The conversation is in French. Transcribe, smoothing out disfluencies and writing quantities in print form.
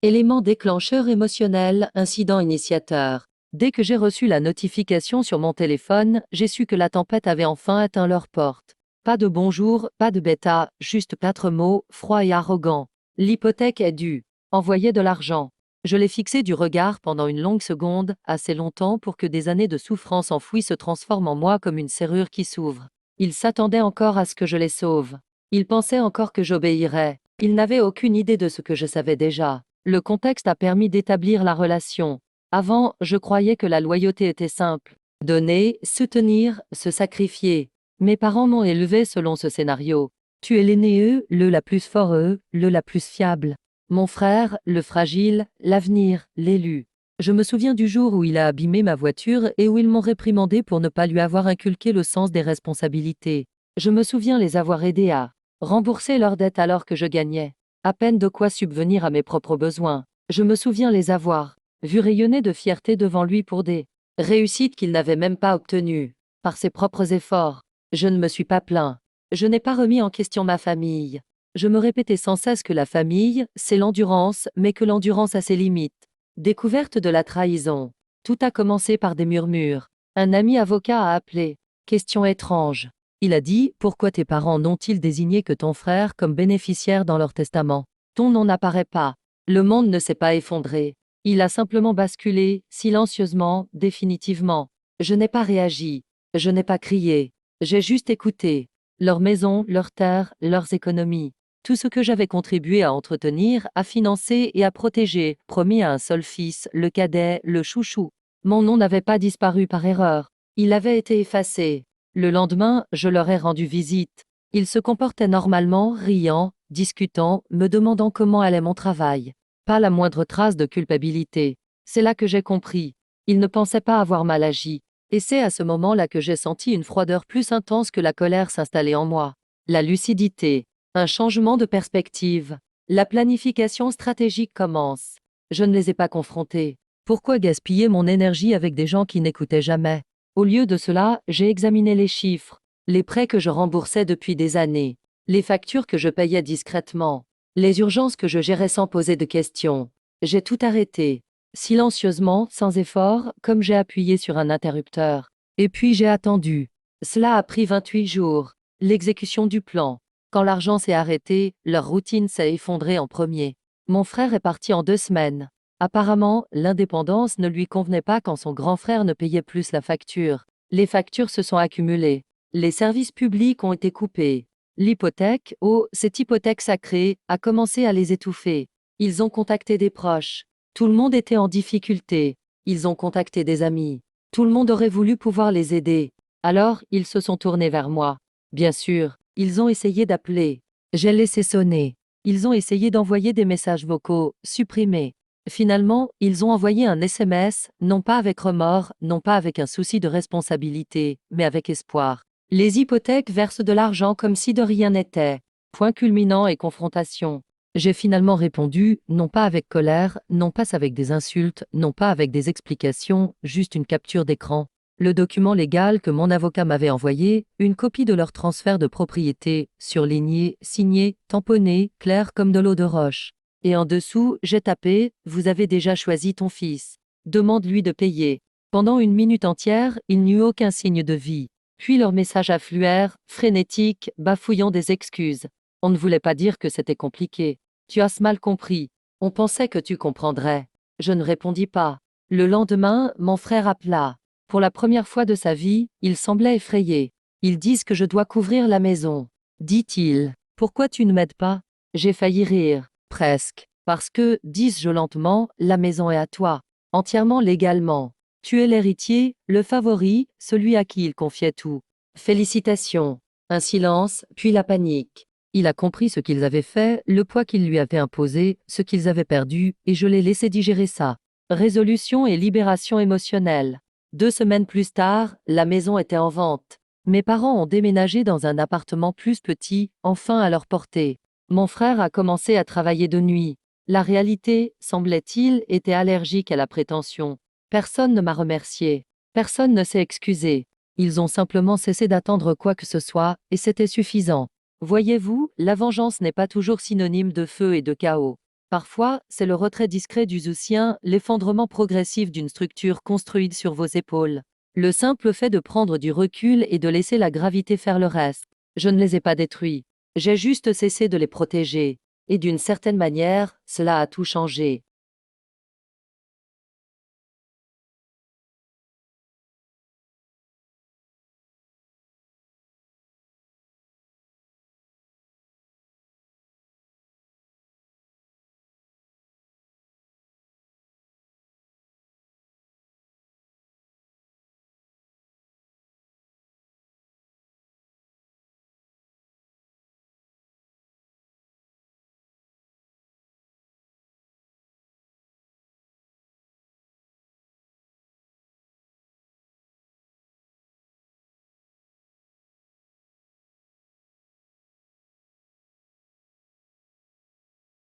Élément déclencheur émotionnel, incident initiateur. Dès que j'ai reçu la notification sur mon téléphone, j'ai su que la tempête avait enfin atteint leur porte. Pas de bonjour, pas de bêta, juste 4 mots, froid et arrogant. L'hypothèque est due. Envoyez de l'argent. Je l'ai fixé du regard pendant une longue seconde, assez longtemps pour que des années de souffrance enfouies se transforment en moi comme une serrure qui s'ouvre. Il s'attendait encore à ce que je les sauve. Il pensait encore que j'obéirais. Il n'avait aucune idée de ce que je savais déjà. Le contexte a permis d'établir la relation. Avant, je croyais que la loyauté était simple. Donner, soutenir, se sacrifier. Mes parents m'ont élevé selon ce scénario. Tu es l'aîné le la plus fort le la plus fiable. Mon frère, le fragile, l'avenir, l'élu. Je me souviens du jour où il a abîmé ma voiture et où ils m'ont réprimandé pour ne pas lui avoir inculqué le sens des responsabilités. Je me souviens les avoir aidés à rembourser leurs dettes alors que je gagnais à peine de quoi subvenir à mes propres besoins. Je me souviens les avoir vus rayonner de fierté devant lui pour des réussites qu'il n'avait même pas obtenues. Par ses propres efforts, je ne me suis pas plaint. Je n'ai pas remis en question ma famille. Je me répétais sans cesse que la famille, c'est l'endurance, mais que l'endurance a ses limites. Découverte de la trahison. Tout a commencé par des murmures. Un ami avocat a appelé. Question étrange. Il a dit, pourquoi tes parents n'ont-ils désigné que ton frère comme bénéficiaire dans leur testament? Ton nom n'apparaît pas. Le monde ne s'est pas effondré. Il a simplement basculé, silencieusement, définitivement. Je n'ai pas réagi. Je n'ai pas crié. J'ai juste écouté. Leur maison, leurs terres, leurs économies. Tout ce que j'avais contribué à entretenir, à financer et à protéger, promis à un seul fils, le cadet, le chouchou. Mon nom n'avait pas disparu par erreur. Il avait été effacé. Le lendemain, je leur ai rendu visite. Ils se comportaient normalement, riant, discutant, me demandant comment allait mon travail. Pas la moindre trace de culpabilité. C'est là que j'ai compris. Ils ne pensaient pas avoir mal agi. Et c'est à ce moment-là que j'ai senti une froideur plus intense que la colère s'installer en moi. La lucidité. Un changement de perspective. La planification stratégique commence. Je ne les ai pas confrontés. Pourquoi gaspiller mon énergie avec des gens qui n'écoutaient jamais? Au lieu de cela, j'ai examiné les chiffres, les prêts que je remboursais depuis des années, les factures que je payais discrètement, les urgences que je gérais sans poser de questions. J'ai tout arrêté, silencieusement, sans effort, comme j'ai appuyé sur un interrupteur. Et puis j'ai attendu. Cela a pris 28 jours. L'exécution du plan. Quand l'argent s'est arrêté, leur routine s'est effondrée en premier. Mon frère est parti en 2 semaines. Apparemment, l'indépendance ne lui convenait pas quand son grand frère ne payait plus la facture. Les factures se sont accumulées. Les services publics ont été coupés. L'hypothèque, oh, cette hypothèque sacrée, a commencé à les étouffer. Ils ont contacté des proches. Tout le monde était en difficulté. Ils ont contacté des amis. Tout le monde aurait voulu pouvoir les aider. Alors, ils se sont tournés vers moi. Bien sûr, ils ont essayé d'appeler. J'ai laissé sonner. Ils ont essayé d'envoyer des messages vocaux, supprimés. Finalement, ils ont envoyé un SMS, non pas avec remords, non pas avec un souci de responsabilité, mais avec espoir. Les hypothèques versent de l'argent comme si de rien n'était. Point culminant et confrontation. J'ai finalement répondu, non pas avec colère, non pas avec des insultes, non pas avec des explications, juste une capture d'écran. Le document légal que mon avocat m'avait envoyé, une copie de leur transfert de propriété, surligné, signé, tamponné, clair comme de l'eau de roche. Et en dessous, j'ai tapé « Vous avez déjà choisi ton fils. Demande-lui de payer ». Pendant une minute entière, il n'y eut aucun signe de vie. Puis leurs messages affluèrent, frénétiques, bafouillant des excuses. On ne voulait pas dire que c'était compliqué. Tu as mal compris. On pensait que tu comprendrais. Je ne répondis pas. Le lendemain, mon frère appela. Pour la première fois de sa vie, il semblait effrayé. Ils disent que je dois couvrir la maison. Dit-il. Pourquoi tu ne m'aides pas? J'ai failli rire. Presque. Parce que, dis-je lentement, la maison est à toi. Entièrement légalement. Tu es l'héritier, le favori, celui à qui il confiait tout. Félicitations. Un silence, puis la panique. Il a compris ce qu'ils avaient fait, le poids qu'ils lui avaient imposé, ce qu'ils avaient perdu, et je l'ai laissé digérer ça. Résolution et libération émotionnelle. 2 semaines plus tard, la maison était en vente. Mes parents ont déménagé dans un appartement plus petit, enfin à leur portée. Mon frère a commencé à travailler de nuit. La réalité, semblait-il, était allergique à la prétention. Personne ne m'a remercié. Personne ne s'est excusé. Ils ont simplement cessé d'attendre quoi que ce soit, et c'était suffisant. Voyez-vous, la vengeance n'est pas toujours synonyme de feu et de chaos. Parfois, c'est le retrait discret du Zousien, l'effondrement progressif d'une structure construite sur vos épaules. Le simple fait de prendre du recul et de laisser la gravité faire le reste. Je ne les ai pas détruits. J'ai juste cessé de les protéger. Et d'une certaine manière, cela a tout changé.